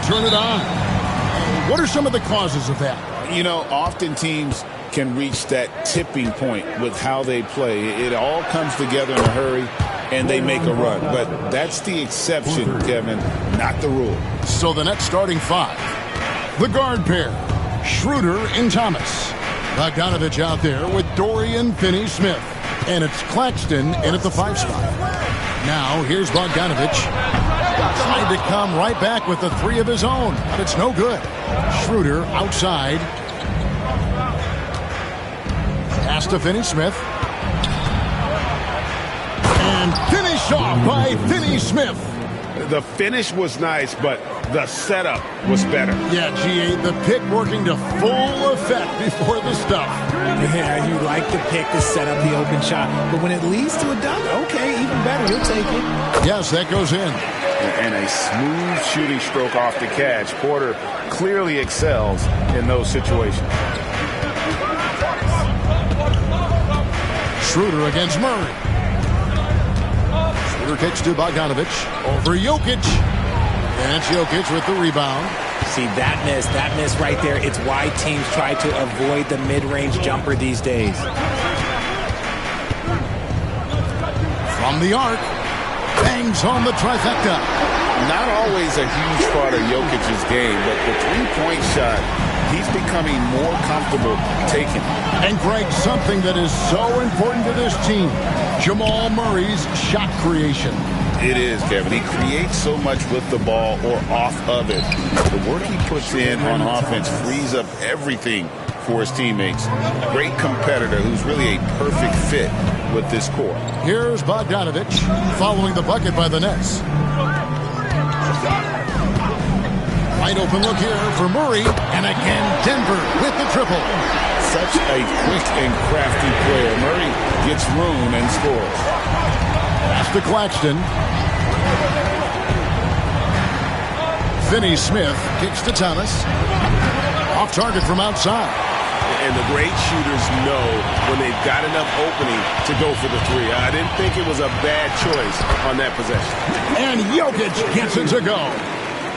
turn it on. What are some of the causes of that? You know, often teams can reach that tipping point with how they play. It all comes together in a hurry, and they make a run. But that's the exception, Kevin, not the rule. So the Nets starting five. The guard pair, Schroeder and Thomas. Bogdanovich out there with Dorian Finney-Smith. And it's Claxton in at the 5 spot. Now here's Bogdanovich. Tried to come right back with the 3 of his own, but it's no good. Schroeder outside. Pass to Finney-Smith. And finished off by Finney-Smith. The finish was nice, but the setup was better. Yeah, G8, the pick working to full effect before the stuff. Yeah, you like the pick to set up the open shot, but when it leads to a dunk, okay, even better, you'll take it. Yes, that goes in. And a smooth shooting stroke off the catch. Porter clearly excels in those situations. Schroeder against Murray. Schroeder kicks to Bogdanovich. Over Jokic. And it's Jokic with the rebound. See, that miss right there, it's why teams try to avoid the mid-range jumper these days. From the arc. Bangs on the trifecta. Not always a huge part of Jokic's game, but the three-point shot, he's becoming more comfortable taking. And Greg, something that is so important to this team, Jamal Murray's shot creation. It is, Kevin. He creates so much with the ball or off of it. The work he puts in on offense frees up everything for his teammates. Great competitor who's really a perfect fit with this core. Here's Bogdanovich following the bucket by the Nets. Wide open look here for Murray. And again, Denver with the triple. Such a quick and crafty player. Murray gets room and scores. Pass to Claxton. Finney-Smith kicks to Thomas. Off target from outside. And the great shooters know when they've got enough opening to go for the 3. I didn't think it was a bad choice on that possession. And Jokic gets it to go.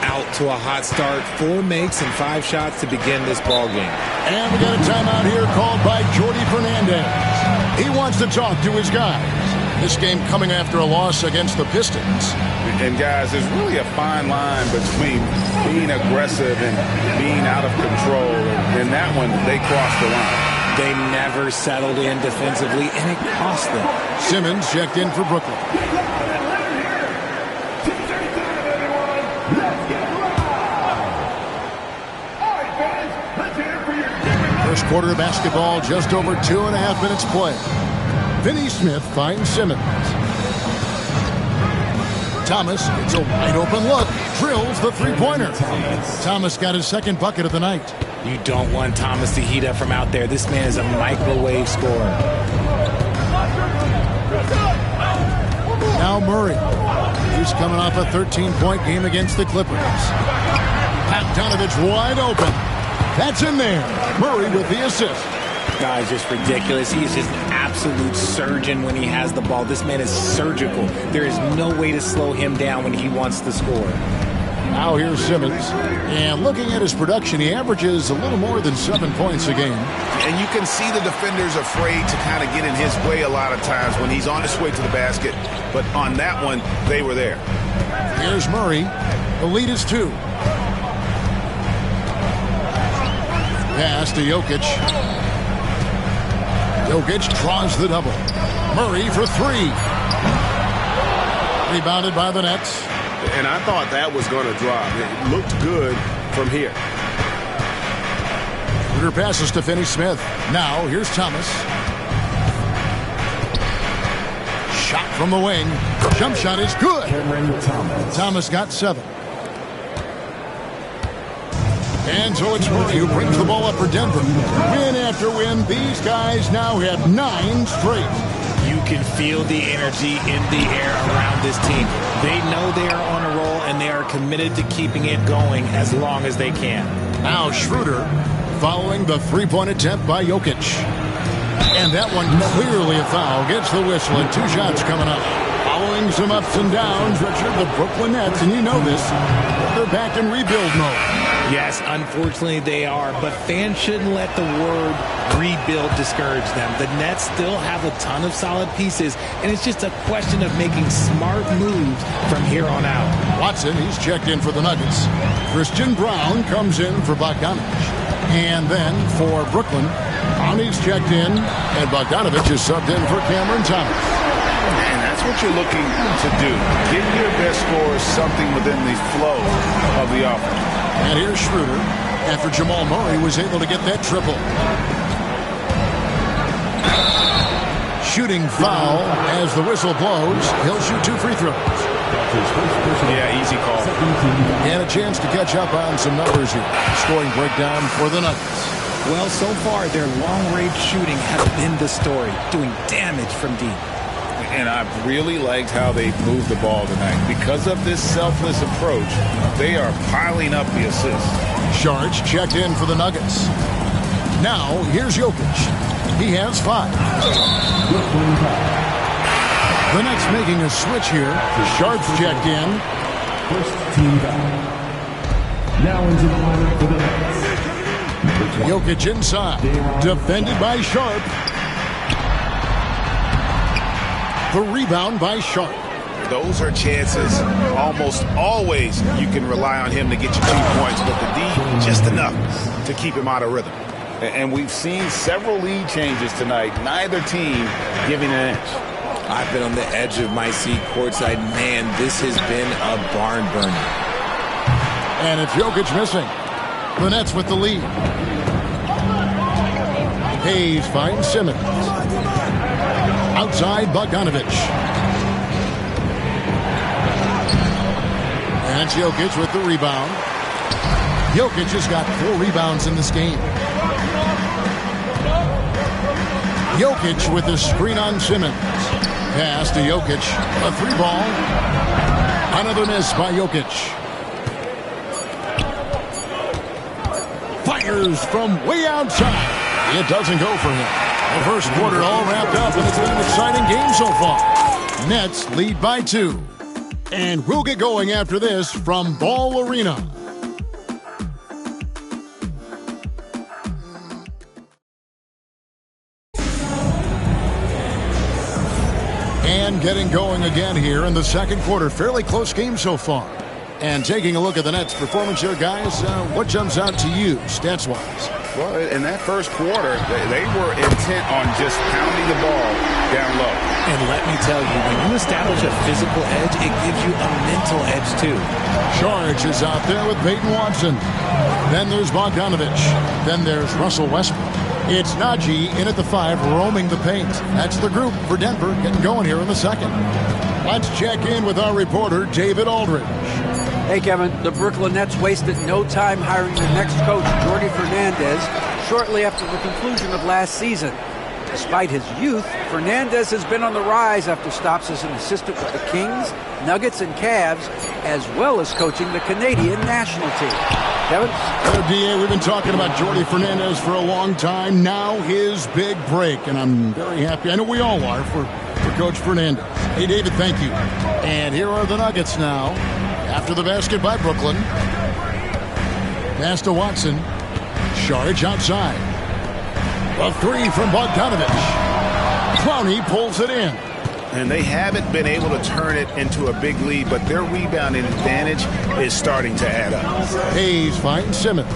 Out to a hot start. 4 makes and 5 shots to begin this ball game. And we got a timeout here called by Jordi Fernandez. He wants to talk to his guys. This game coming after a loss against the Pistons. And guys, there's really a fine line between being aggressive and being out of control. And that one, they crossed the line. They never settled in defensively, and it cost them. Simmons checked in for Brooklyn. First quarter of basketball, just over 2.5 minutes play. Finney-Smith finds Simmons. Thomas gets a wide open look, drills the three-pointer. Thomas got his second bucket of the night. You don't want Thomas to heat up from out there. This man is a microwave scorer. Now Murray. He's coming off a 13-point game against the Clippers. Bogdanovich wide open. That's in there. Murray with the assist. Guy's just ridiculous. He is just an absolute surgeon when he has the ball. This man is surgical. There is no way to slow him down when he wants to score. Now here's Simmons. And looking at his production, he averages a little more than 7 points a game. And you can see the defenders afraid to kind of get in his way a lot of times when he's on his way to the basket. But on that one, they were there. Here's Murray. The lead is 2. Pass to Jokic. Jokic draws the double. Murray for 3. Rebounded by the Nets. And I thought that was going to drop. It looked good from here. Schroeder passes to Finney-Smith. Now here's Thomas. Shot from the wing. Jump shot is good. Thomas got 7. And so it's Murray who brings the ball up for Denver. Win after win, these guys now have 9 straight. You can feel the energy in the air around this team. They know they are on a roll, and they are committed to keeping it going as long as they can. Now Schroeder following the three-point attempt by Jokic. And that one clearly a foul. Gets the whistle, and 2 shots coming up. Foul Following some ups and downs, Richard, the Brooklyn Nets, and you know this, they're back in rebuild mode. Yes, unfortunately they are, but fans shouldn't let the word rebuild discourage them. The Nets still have a ton of solid pieces, and it's just a question of making smart moves from here on out. Watson, he's checked in for the Nuggets. Christian Brown comes in for Bogdanovich. And then for Brooklyn, Brownie's checked in, and Bogdanovich is subbed in for Cameron Thomas. And that's what you're looking to do. Give your best scorers something within the flow of the offense. And here's Schroeder after Jamal Murray was able to get that triple. Shooting foul as the whistle blows. He'll shoot 2 free throws. Yeah, easy call. And a chance to catch up on some numbers here. Scoring breakdown for the Nuggets. Well, so far their long-range shooting has been the story, doing damage from deep. And I've really liked how they've moved the ball tonight. Because of this selfless approach, they are piling up the assists. Sharge checked in for the Nuggets. Now, here's Jokic. He has 5. The Nets making a switch here. Sharge checked in. First team foul. Now into the lineup for the Nets. Jokic inside. Defended by Sharp. The rebound by Sharp. Those are chances almost always you can rely on him to get you 2 points, but the D just enough to keep him out of rhythm. And we've seen several lead changes tonight, neither team giving an inch. I've been on the edge of my seat courtside. Man, this has been a barn burner. And it's Jokic missing. The Nets with the lead. Hayes finds Simmons. Outside Bogdanovich. And it's Jokic with the rebound. Jokic has got 4 rebounds in this game. Jokic with the screen on Simmons. Pass to Jokic. A 3-ball. Another miss by Jokic. Fires from way outside. It doesn't go for him. The first quarter all wrapped up, and it's been an exciting game so far. Nets lead by 2. And we'll get going after this from Ball Arena. And getting going again here in the second quarter. Fairly close game so far. And taking a look at the Nets' performance here, guys, what jumps out to you, stats-wise? Well, in that first quarter, they were intent on just pounding the ball down low. And let me tell you, when you establish a physical edge, it gives you a mental edge, too. Sharge is out there with Peyton Watson. Then there's Bogdanovich. Then there's Russell Westbrook. It's Najee in at the 5, roaming the paint. That's the group for Denver getting going here in the second. Let's check in with our reporter, David Aldridge. Hey, Kevin, the Brooklyn Nets wasted no time hiring their next coach, Jordi Fernandez, shortly after the conclusion of last season. Despite his youth, Fernandez has been on the rise after stops as an assistant with the Kings, Nuggets, and Cavs, as well as coaching the Canadian national team. Kevin? DA, we've been talking about Jordi Fernandez for a long time. Now his big break, and I'm very happy. I know we all are for Coach Fernandez. Hey, David, thank you. And here are the Nuggets now. After the basket by Brooklyn. Pass to Watson. Sharge outside. A 3 from Bogdanovich. Clowney pulls it in. And they haven't been able to turn it into a big lead, but their rebounding advantage is starting to add up. Hayes finds Simmons.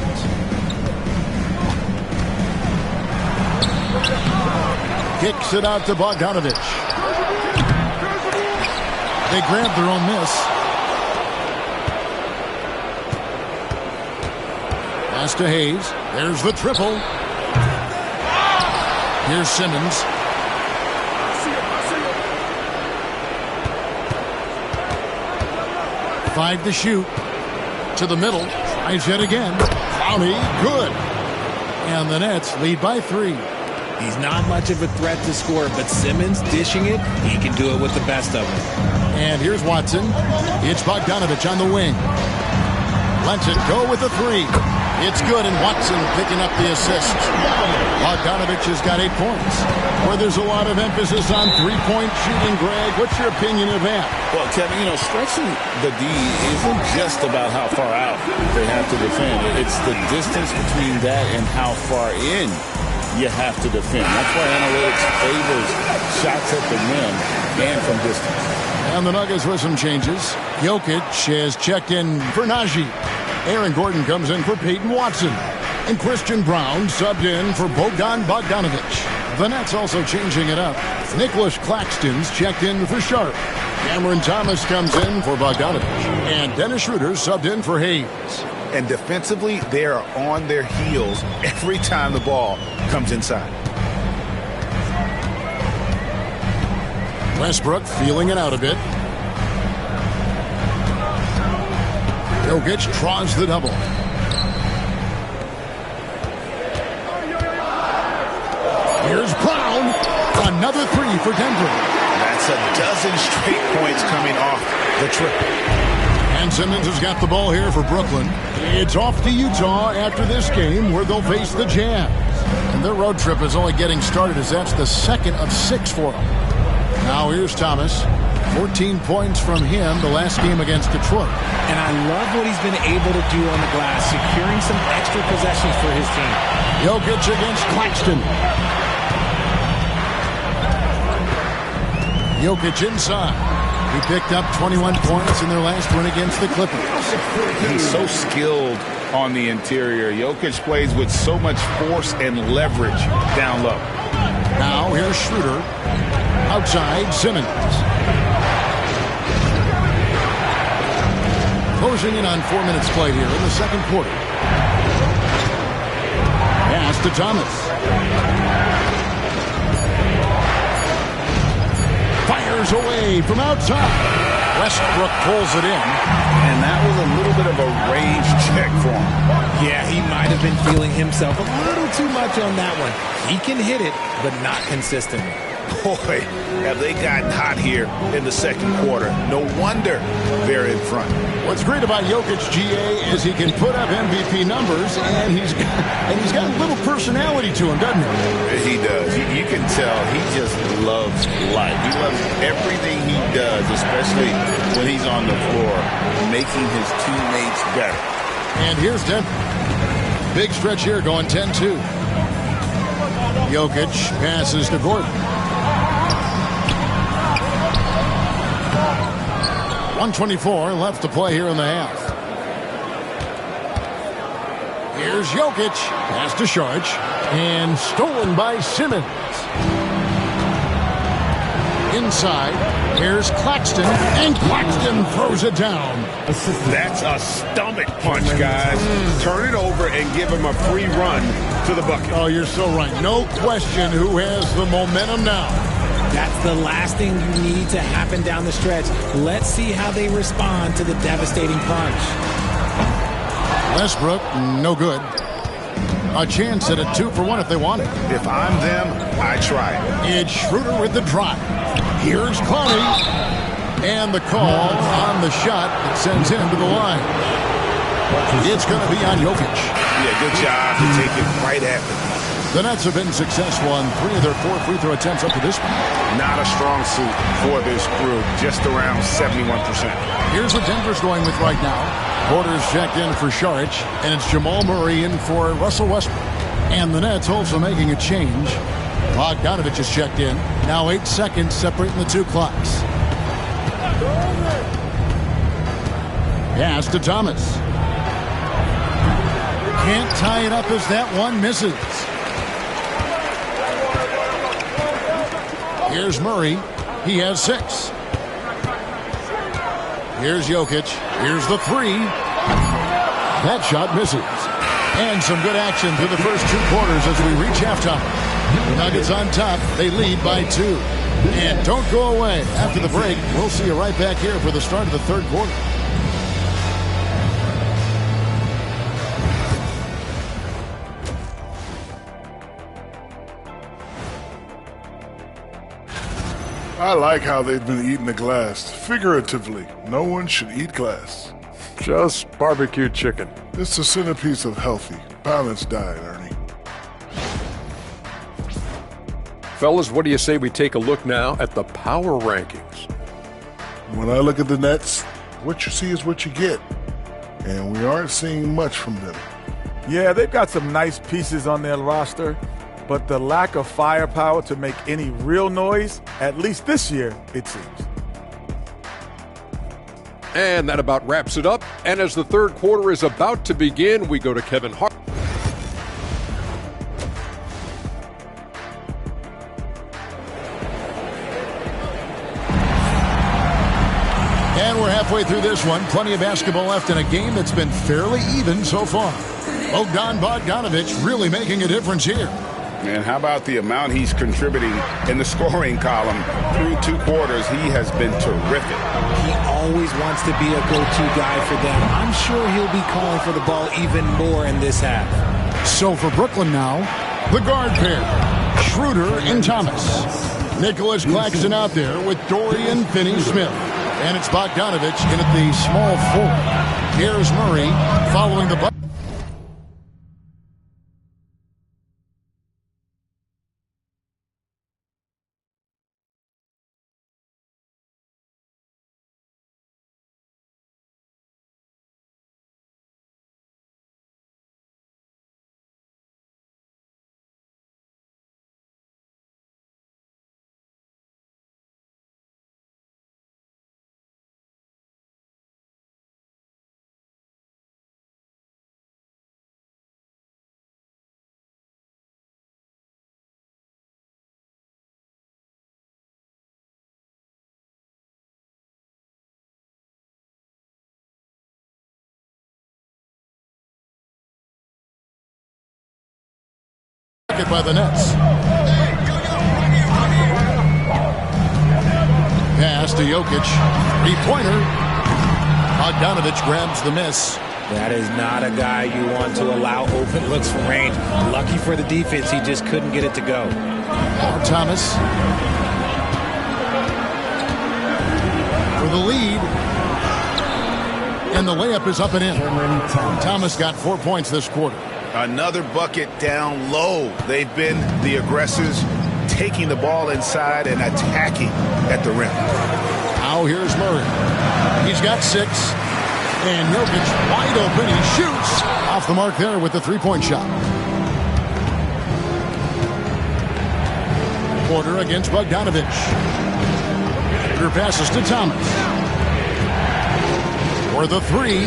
Kicks it out to Bogdanovich. They grab their own miss. Pass to Hayes. There's the triple. Here's Simmons. Five to shoot. To the middle. Tries yet again. Clowney, good. And the Nets lead by 3. He's not much of a threat to score, but Simmons dishing it, he can do it with the best of them. And here's Watson. It's Bogdanovich on the wing. Lets it go with the 3. It's good, and Watson picking up the assist. Bogdanovich has got 8 points. Where there's a lot of emphasis on three-point shooting, Greg, what's your opinion of that? Well, Kevin, stretching the D isn't just about how far out they have to defend. It's the distance between that and how far in you have to defend. That's why analytics favors shots at the rim and from distance. And the Nuggets with some changes. Jokic has checked in for Najee. Aaron Gordon comes in for Peyton Watson. And Christian Brown subbed in for Bogdanovich. The Nets also changing it up. Nicholas Claxton's checked in for Sharp. Cameron Thomas comes in for Bogdanovich. And Dennis Schroeder subbed in for Hayes. And defensively, they are on their heels every time the ball comes inside. Westbrook feeling it out a bit. Jokic draws the double. Here's Brown. Another three for Denver. That's a dozen straight points coming off the triple. And Simmons has got the ball here for Brooklyn. It's off to Utah after this game where they'll face the Jazz. And their road trip is only getting started as that's the second of 6 for them. Now here's Thomas. 14 points from him the last game against Detroit. And I love what he's been able to do on the glass, securing some extra possessions for his team. Jokic against Claxton. Jokic inside. He picked up 21 points in their last win against the Clippers. He's so skilled on the interior. Jokic plays with so much force and leverage down low. Now here's Schroeder. Outside, Simmons. Closing in on 4 minutes played here in the second quarter. Pass to Thomas. Fires away from outside. Westbrook pulls it in. And that was a little bit of a range check for him. Yeah, he might have been feeling himself a little too much on that one. He can hit it, but not consistently. Boy, have they gotten hot here in the second quarter. No wonder they're in front. What's great about Jokic, GA, is he can put up MVP numbers, and he's got a little personality to him, doesn't he? He does. You can tell he just loves life. He loves everything he does, especially when he's on the floor, making his teammates better. And here's Denver. Big stretch here going 10-2. Jokic passes to Gordon. 1:24 left to play here in the half. Here's Jokic. Pass to Sharp. And stolen by Simmons. Inside. Here's Claxton. And Claxton throws it down. That's a stomach punch, guys. Turn it over and give him a free run to the bucket. Oh, you're so right. No question who has the momentum now. That's the last thing you need to happen down the stretch. Let's see how they respond to the devastating punch. Westbrook, no good. A chance at a 2-for-1 if they want it. If I'm them, I try it. It's Schroeder with the drive. Here's Clowney. And the call on the shot that sends him to the line. It's going to be on Jokic. Yeah, good job to take it right at them. The Nets have been successful on 3 of their 4 free throw attempts up to this point. Not a strong suit for this group, just around 71%. Here's what Denver's going with right now. Porter's checked in for Saric, and it's Jamal Murray in for Russell Westbrook. And the Nets also making a change. Bogdanovich is checked in. Now 8 seconds separating the two clocks. Pass to Thomas. Can't tie it up as that one misses. Here's Murray. He has 6. Here's Jokic. Here's the 3. That shot misses. And some good action through the first 2 quarters as we reach halftime. The Nuggets on top. They lead by 2. And don't go away. After the break, we'll see you right back here for the start of the third quarter. I like how they've been eating the glass. Figuratively, no one should eat glass. Just barbecue chicken. It's the centerpiece of healthy, balanced diet, Ernie. Fellas, what do you say we take a look now at the power rankings? When I look at the Nets, what you see is what you get. And we aren't seeing much from them. Yeah, they've got some nice pieces on their roster, but the lack of firepower to make any real noise, at least this year, it seems. And that about wraps it up. And as the third quarter is about to begin, we go to Kevin Hart. And we're halfway through this one. Plenty of basketball left in a game that's been fairly even so far. Bogdanovich really making a difference here. And how about the amount he's contributing in the scoring column through 2 quarters? He has been terrific. He always wants to be a go-to guy for them. I'm sure he'll be calling for the ball even more in this half. So for Brooklyn now, the guard pair, Schroeder and Thomas. Nicholas Claxton out there with Dorian Finney-Smith. And it's Bogdanovich in at the small forward. Here's Murray following the bucket. By the Nets. Pass to Jokic. 3-pointer. Bogdanovich grabs the miss. That is not a guy you want to allow open looks from range. Lucky for the defense, he just couldn't get it to go. Now Thomas. For the lead. And the layup is up and in. Thomas got 4 points this quarter. Another bucket down low. They've been the aggressors, taking the ball inside and attacking at the rim. Now here's Murray. He's got 6. And Jokic wide open. He shoots. Off the mark there with the 3-point shot. Porter against Bogdanovich. Your passes to Thomas. For the 3.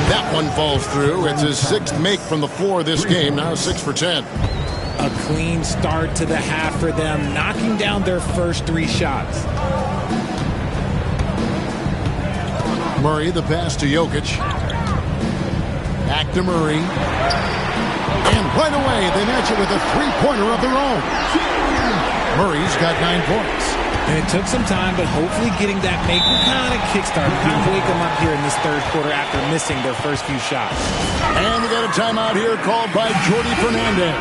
That one falls through. It's his 6th make from the floor this game. Now 6 for 10. A clean start to the half for them, knocking down their first 3 shots. Murray, the pass to Jokic. Back to Murray. And right away, they match it with a 3-pointer of their own. Murray's got 9 points. And it took some time, but hopefully getting that make will kind of kickstart, kind of wake them up here in this third quarter after missing their first few shots. And we got a timeout here called by Jordi Fernandez.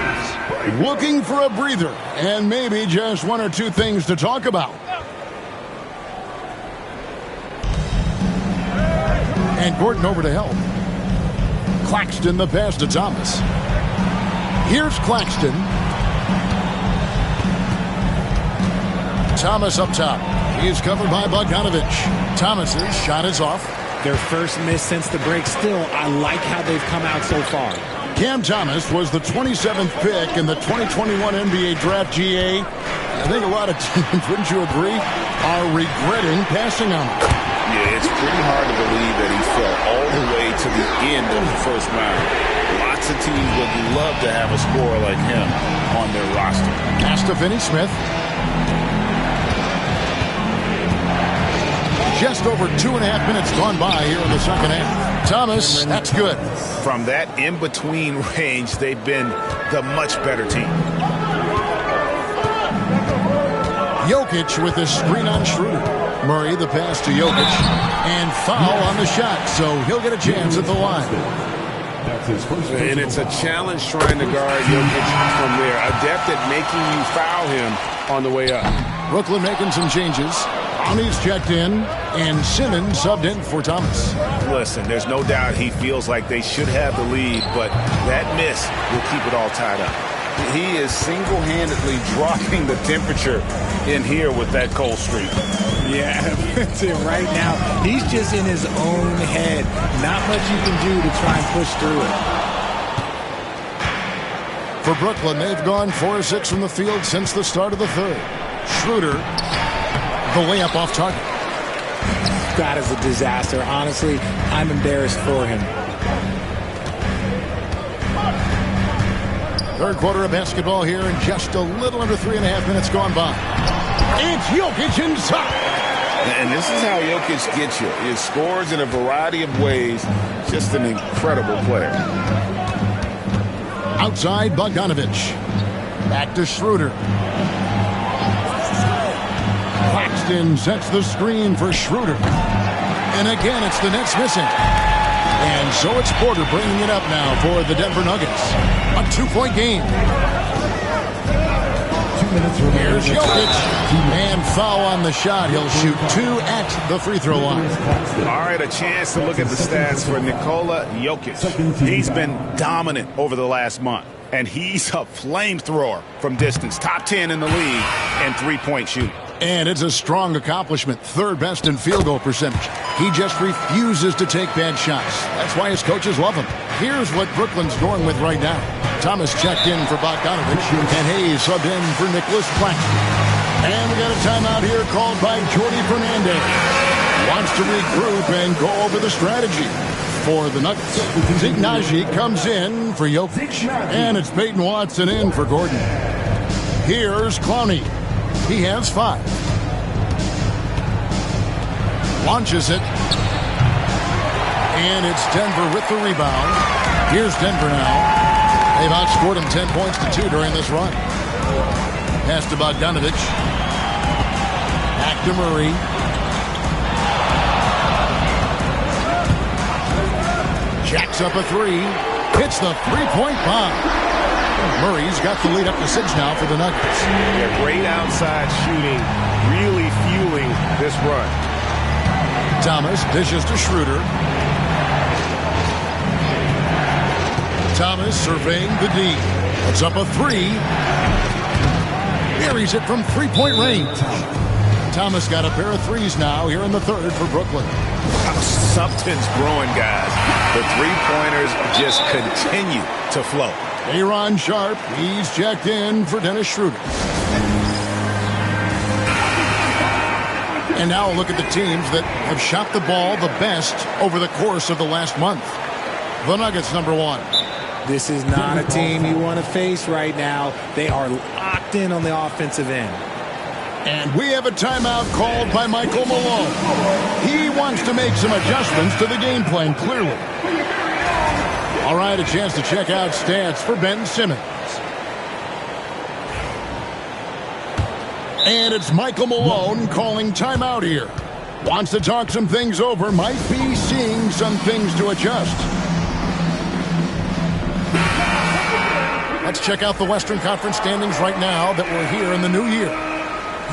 Looking for a breather and maybe just 1 or 2 things to talk about. And Gordon over to help. Claxton the pass to Thomas. Here's Claxton. Thomas up top. He's covered by Bogdanovich. Thomas's shot is off. Their first miss since the break. Still, I like how they've come out so far. Cam Thomas was the 27th pick in the 2021 NBA Draft GA. I think a lot of teams, wouldn't you agree, are regretting passing on him. Yeah, it's pretty hard to believe that he fell all the way to the end of the first round. Lots of teams would love to have a scorer like him on their roster. Pass to Finney-Smith. Just over 2.5 minutes gone by here in the second half. Thomas, that's good. From that in-between range, they've been the much better team. Jokic with the screen on Schroeder. Murray, the pass to Jokic. And foul on the shot, so he'll get a chance at the line. And it's a challenge trying to guard Jokic from there. Adept at making you foul him on the way up. Brooklyn making some changes. Clowney's checked in, and Simmons subbed in for Thomas. Listen, there's no doubt he feels like they should have the lead, but that miss will keep it all tied up. He is single-handedly dropping the temperature in here with that cold streak. Yeah, that's it right now. He's just in his own head. Not much you can do to try and push through it. For Brooklyn, they've gone 4 of 6 from the field since the start of the third. Schroeder, the layup off target. That is a disaster. Honestly, I'm embarrassed for him. Third quarter of basketball here, and just a little under 3.5 minutes gone by. It's Jokic inside. And this is how Jokic gets you. He scores in a variety of ways. Just an incredible player. Outside, Bogdanovich. Back to Schroeder. Claxton sets the screen for Schroeder. And again, it's the Nets missing. And so it's Porter bringing it up now for the Denver Nuggets. A 2-point game. 2 minutes remaining. Here's Jokic. And foul on the shot. He'll shoot 2 at the free throw line. All right, a chance to look at the stats for Nikola Jokic. He's been dominant over the last month, and he's a flamethrower from distance. Top 10 in the league and three-point shooting. And it's a strong accomplishment. Third best in field goal percentage. He just refuses to take bad shots. That's why his coaches love him. Here's what Brooklyn's going with right now. Thomas checked in for Bogdanovich, and Hayes subbed in for Nicholas Claxton. And we got a timeout here called by Jordy Fernandez. Wants to regroup and go over the strategy for the Nuggets. Zignaji comes in for Jokic. And it's Peyton Watson in for Gordon. Here's Clowney. He has 5. Launches it. And it's Denver with the rebound. Here's Denver now. They've outscored him 10 points to 2 during this run. Pass to Bogdanovich. Back to Murray. Jacks up a 3. Hits the three-point bomb. Murray's got the lead up to 6 now for the Nuggets. Yeah, great outside shooting, really fueling this run. Thomas dishes to Schroeder. Thomas surveying the D. Puts up a 3. Buries it from three-point range. Thomas got a pair of threes now here in the third for Brooklyn. Something's growing, guys. The three-pointers just continue to flow. Aaron Sharp, he's checked in for Dennis Schroeder. And now look at the teams that have shot the ball the best over the course of the last month. The Nuggets, number 1. This is not a team you want to face right now. They are locked in on the offensive end. And we have a timeout called by Michael Malone. He wants to make some adjustments to the game plan, clearly. All right, a chance to check out stats for Ben Simmons. And it's Michael Malone calling timeout here. Wants to talk some things over, might be seeing some things to adjust. Let's check out the Western Conference standings right now that we're here in the new year.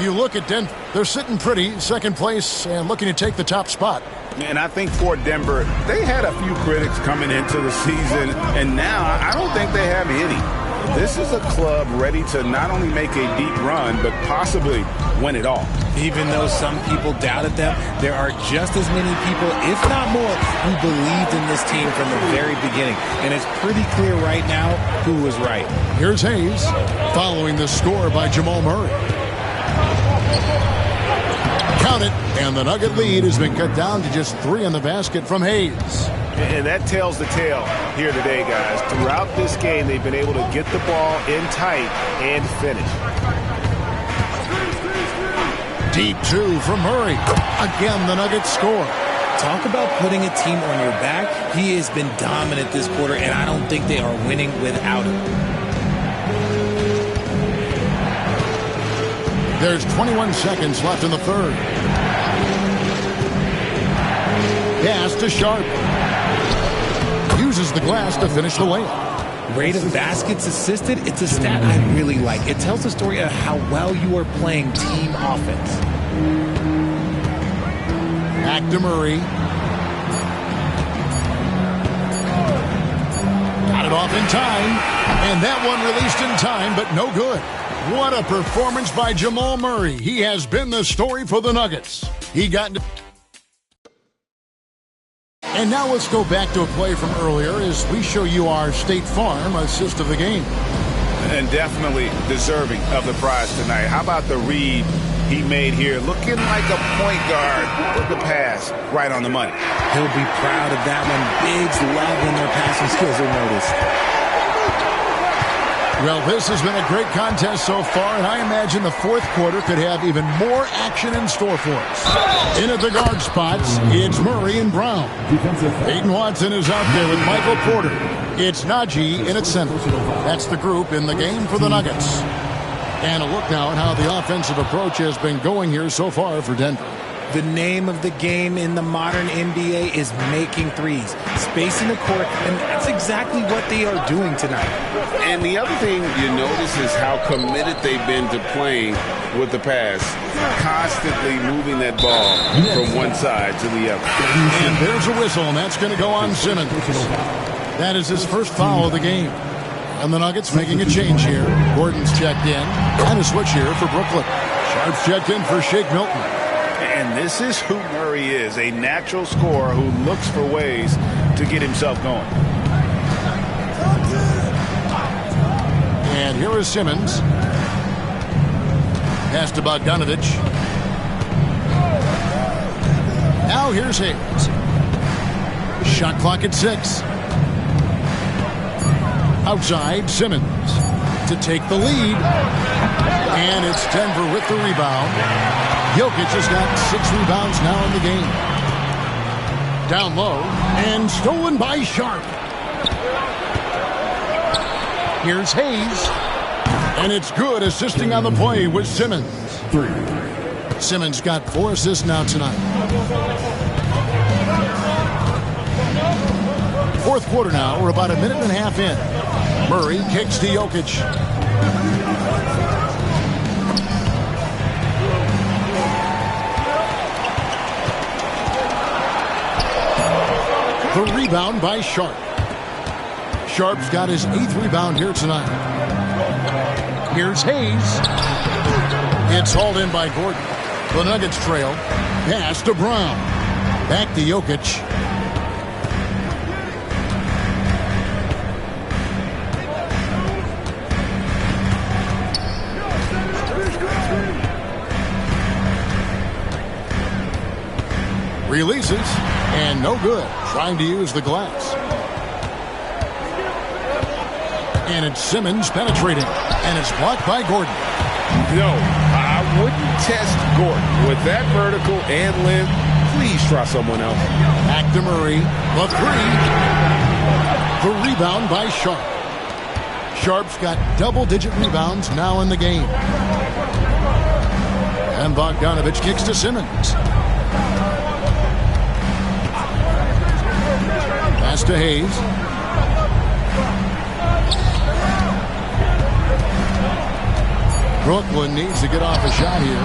You look at Denver, they're sitting pretty, second place, and looking to take the top spot. And I think for Denver, they had a few critics coming into the season, and now I don't think they have any. This is a club ready to not only make a deep run, but possibly win it all. Even though some people doubted them, there are just as many people, if not more, who believed in this team from the very beginning. And it's pretty clear right now who was right. Here's Hayes, following the score by Jamal Murray. Count it, and the Nugget lead has been cut down to just 3 in the basket from Hayes. And that tells the tale here today, guys. Throughout this game, they've been able to get the ball in tight and finish. Deep 2 from Murray. Again, the Nuggets score. Talk about putting a team on your back. He has been dominant this quarter, and I don't think they are winning without him. There's 21 seconds left in the third. Pass to Sharp. Uses the glass to finish the layup. Rate of baskets assisted, it's a stat I really like. It tells the story of how well you are playing team offense. Back to Murray. Got it off in time. And that one released in time, but no good. What a performance by Jamal Murray. He has been the story for the Nuggets. He got into... And now let's go back to a play from earlier as we show you our State Farm assist of the game. And definitely deserving of the prize tonight. How about the read he made here? Looking like a point guard. Put the pass right on the money. He'll be proud of that one. Bigs love when their passing skills are noticed. Well, this has been a great contest so far, and I imagine the fourth quarter could have even more action in store for us. In at the guard spots, it's Murray and Brown. Peyton Watson is out there with Michael Porter. It's Najee in at center. That's the group in the game for the Nuggets. And a look now at how the offensive approach has been going here so far for Denver. The name of the game in the modern NBA is making threes, spacing the court, and that's exactly what they are doing tonight. And the other thing you notice is how committed they've been to playing with the pass, constantly moving that ball from one side to the other. And there's a whistle, and that's going to go on Simmons. That is his first foul of the game. And the Nuggets making a change here. Gordon's checked in, and a switch here for Brooklyn. Sharp's checked in for Shake Milton. And this is who Murray is, a natural scorer who looks for ways to get himself going. And here is Simmons. Pass to Bogdanovich. Now here's Hayes. Shot clock at 6. Outside, Simmons to take the lead. And it's Denver with the rebound. Jokic has got 6 rebounds now in the game. Down low, and stolen by Sharp. Here's Hayes. And it's good, assisting on the play with Simmons. Simmons got 4 assists now tonight. Fourth quarter now, we're about a minute and a half in. Murray kicks to Jokic. The rebound by Sharp. Sharp's got his 8th rebound here tonight. Here's Hayes. It's hauled in by Gordon. The Nuggets trail. Pass to Brown. Back to Jokic. Releases, and no good. Trying to use the glass. And it's Simmons penetrating, and it's blocked by Gordon. No, I wouldn't test Gordon. With that vertical and length, please try someone else. Back to Murray, the 3. The rebound by Sharp. Sharp's got double-digit rebounds now in the game. And Bogdanovich kicks to Simmons. Pass to Hayes. Brooklyn needs to get off a shot here.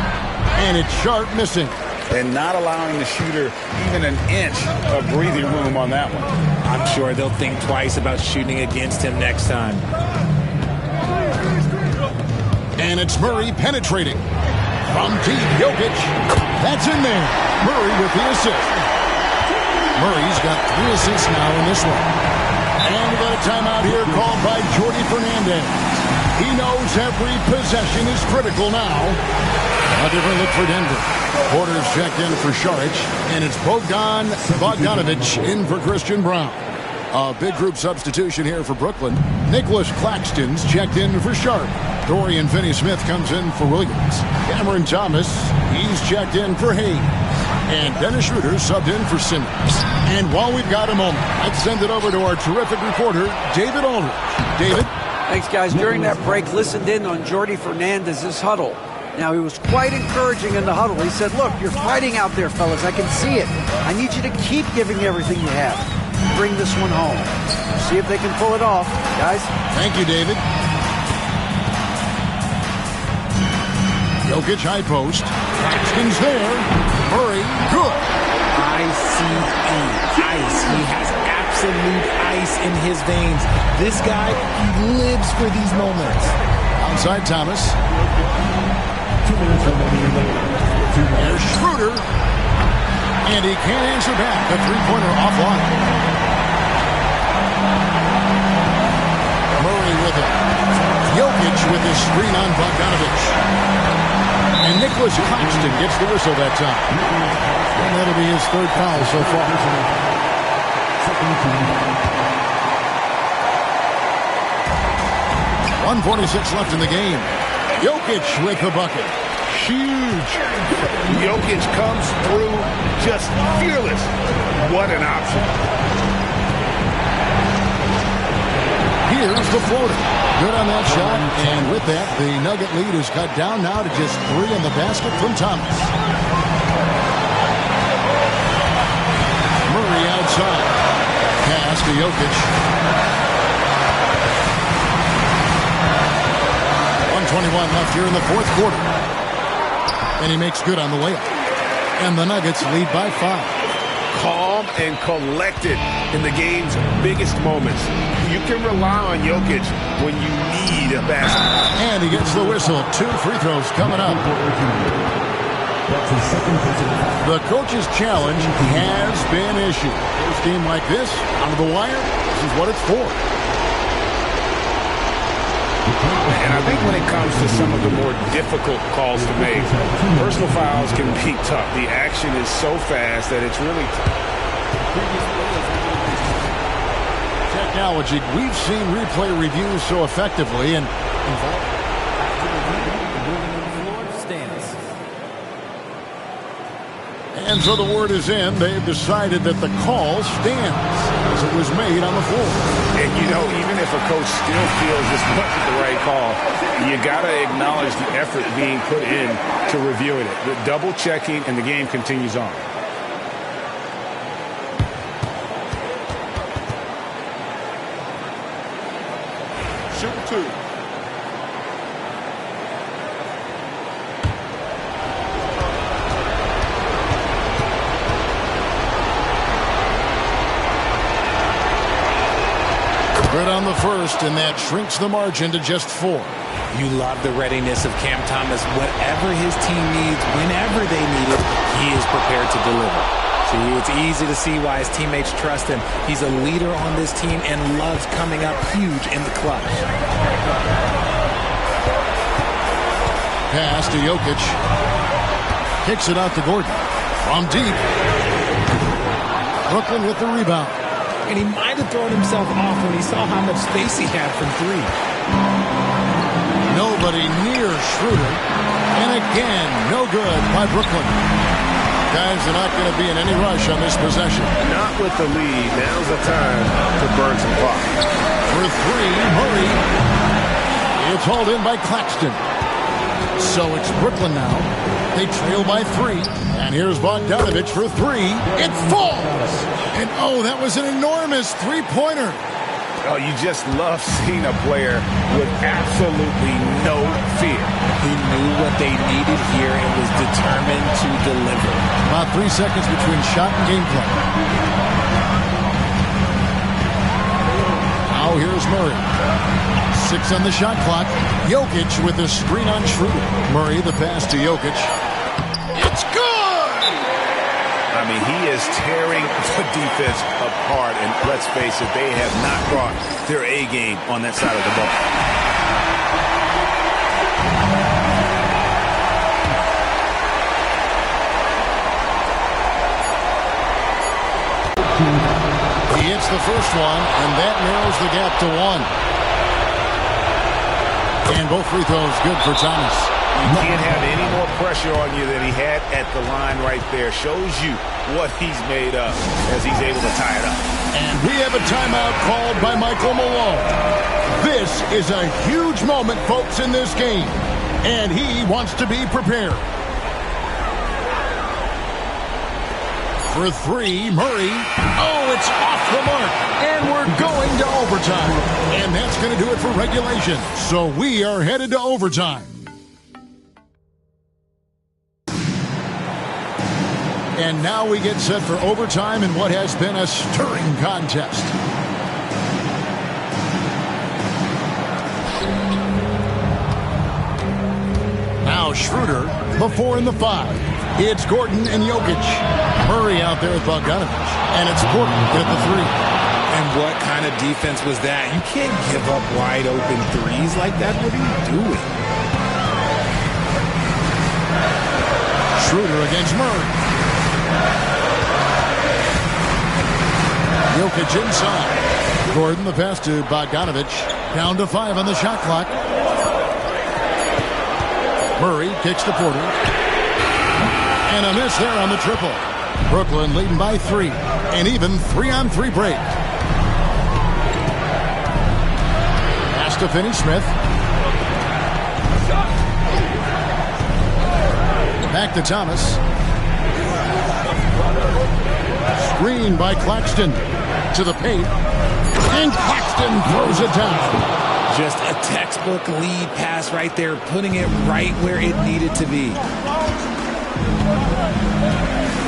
And it's Sharp missing. And not allowing the shooter even an inch of breathing room on that one. I'm sure they'll think twice about shooting against him next time. And it's Murray penetrating. From deep, Jokic. That's in there. Murray with the assist. Murray's got 3 assists now in this one. And we got a timeout here called by Jordy Fernandez. He knows every possession is critical now. A different look for Denver. Porter's checked in for Saric, and it's Bogdanovich in for Christian Brown. A big group substitution here for Brooklyn. Nicholas Claxton's checked in for Sharp. Dorian Finney-Smith comes in for Williams. Cameron Thomas, he's checked in for Hayes. And Dennis Schroeder subbed in for Simmons. And while we've got a moment, let's send it over to our terrific reporter, David Aldridge. David? Thanks, guys. During that break, listened in on Jordy Fernandez's huddle. Now, he was quite encouraging in the huddle. He said, look, you're fighting out there, fellas. I can see it. I need you to keep giving everything you have. Bring this one home. See if they can pull it off. Guys? Thank you, David. Jokic high post. Claxton's there. Murray, good. I-C-E, ice. He has absolute ice in his veins. This guy, he lives for these moments. Outside Thomas. Here's Schroeder. And he can't answer back. A three-pointer offline. Murray with it. Jokic with his screen on Bogdanovich. And Nicholas Claxton gets the whistle that time. And that'll be his third foul so far. 1:46 left in the game. Jokic with the bucket. Huge. Jokic comes through just fearless. What an option. Here's the floater. Good on that shot. And with that, the Nugget lead is cut down now to just 3 in the basket from Thomas. Murray outside. Pass to Jokic. 1:21 left here in the fourth quarter. And he makes good on the layup. And the Nuggets lead by 5. Calm and collected in the game's biggest moments. You can rely on Jokic when you need a basket. And he gets the whistle. 2 free throws coming up. The coach's challenge has been issued. First game like this, out of the wire, this is what it's for. And I think when it comes to some of the more difficult calls to make, personal fouls can be tough. The action is so fast that it's really tough. Technology, we've seen replay reviews so effectively and and so the word is in. They've decided that the call stands as it was made on the floor. And you know, even if a coach still feels this wasn't the right call, you got to acknowledge the effort being put in to reviewing it. The double checking, and the game continues on. Shoot 2. Good on the first, and that shrinks the margin to just 4. You love the readiness of Cam Thomas. Whatever his team needs, whenever they need it, he is prepared to deliver. See, it's easy to see why his teammates trust him. He's a leader on this team and loves coming up huge in the clutch. Pass to Jokic. Kicks it out to Gordon. From deep. Brooklyn with the rebound. And he might have thrown himself off when he saw how much space he had from 3. Nobody near Schroeder. And again, no good by Brooklyn. Guys are not going to be in any rush on this possession. Not with the lead. Now's the time to burn some clock. For 3, Murray. It's hauled in by Claxton. So it's Brooklyn now. They trail by 3. And here's Bogdanovich for 3. It falls! And oh, that was an enormous three-pointer. Oh, you just love seeing a player with absolutely no fear. He knew what they needed here and was determined to deliver. About 3 seconds between shot and gameplay. Now here's Murray. 6 on the shot clock. Jokic with a screen on Schroeder. Murray, the pass to Jokic. It's good! I mean, he is tearing the defense apart, and let's face it, they have not brought their A game on that side of the ball. He hits the first one, and that narrows the gap to 1. And both free throws good for Thomas. You can't have any more pressure on you than he had at the line right there. Shows you what he's made of as he's able to tie it up. And we have a timeout called by Michael Malone. This is a huge moment, folks, in this game. And he wants to be prepared. For 3, Murray. Oh, it's off the mark. And we're going to overtime. And that's going to do it for regulation. So we are headed to overtime. And now we get set for overtime in what has been a stirring contest. Now Schroeder, the 4 and the 5. It's Gordon and Jokic. Murray out there with Bogdanovich. And it's Gordon at the 3. And what kind of defense was that? You can't give up wide open threes like that. What are you doing? Schroeder against Murray. Jokic inside. Gordon the pass to Bogdanovich. Down to 5 on the shot clock. Murray kicks to Porter. And a miss there on the triple. Brooklyn leading by 3. An even 3-on-3 break. Pass to Finney-Smith. Back to Thomas. Screen by Claxton. To the paint. And Claxton throws it down. Just a textbook lead pass right there, putting it right where it needed to be.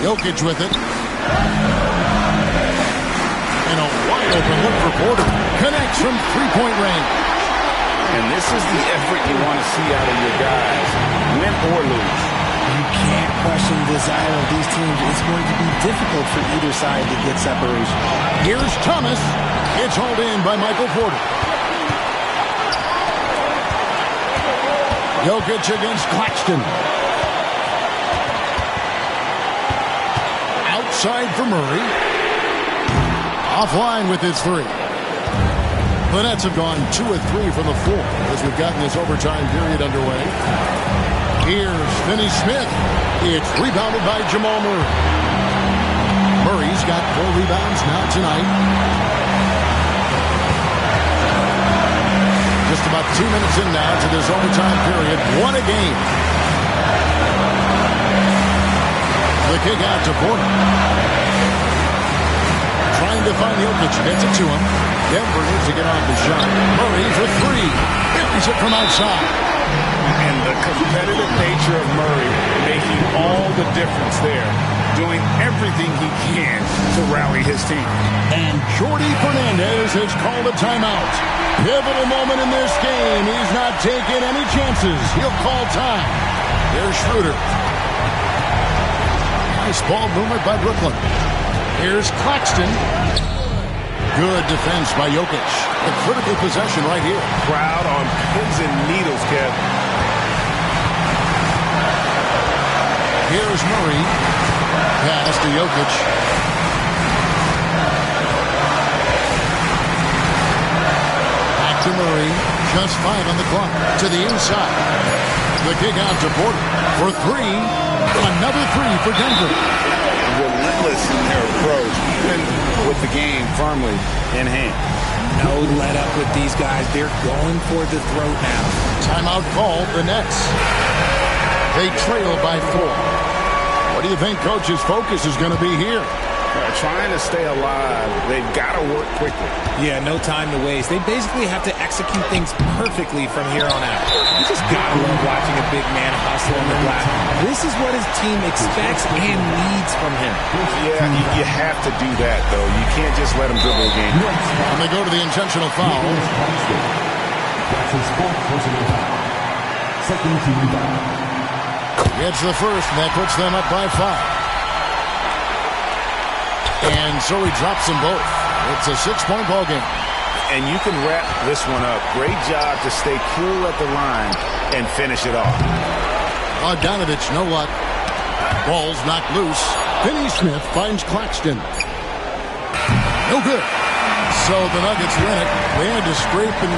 Jokic with it. And a wide open look for Porter. Connects from three-point range. And this is the effort you want to see out of your guys, win or lose. You can't question the desire of these teams. It's going to be difficult for either side to get separation. Here's Thomas. It's hauled in by Michael Porter. Jokic against Claxton. Outside for Murray. Offline with his 3. The Nets have gone 2 of 3 from the floor as we've gotten this overtime period underway. Here's Finney-Smith. It's rebounded by Jamal Murray. Murray's got 4 rebounds now tonight. Just about 2 minutes in now to this overtime period. 1 a game. The kick out to Porter. Trying to find Jokic. Gets it to him. Denver needs to get off the shot. Murray for 3. Buries it from outside. And the competitive nature of Murray making all the difference there. Doing everything he can to rally his team. And Jordi Fernandez has called a timeout. Pivotal moment in this game. He's not taking any chances. He'll call time. There's Schroeder. Nice ball movement by Brooklyn. Here's Claxton. Good defense by Jokic. A critical possession right here. Crowd on pins and needles, Kev. Here's Murray. Pass to Jokic. Back to Murray. Just 5 on the clock. To the inside. The kick out to Porter for 3. Another 3 for Denver. Relentless in their approach, even with the game firmly in hand. No let up with these guys. They're going for the throat now. Timeout called the Nets. They trail by 4. What do you think Coach's focus is going to be here? Trying to stay alive. They've got to work quickly. Yeah, no time to waste. They basically have to execute things perfectly from here on out. You just gotta love watching a big man hustle on the glass. This is what his team expects and needs from him. Yeah, you have to do that, though. You can't just let him dribble a game. And they go to the intentional foul. That's his 4th personal foul. Second team foul. Gets the first, and that puts them up by 5. And so he drops them both. It's a 6-point ball game. And you can wrap this one up. Great job to stay cool at the line and finish it off. Bogdanovich, no luck. Ball's knocked loose. Finney-Smith finds Claxton. No good. So the Nuggets win it. They had to scrape and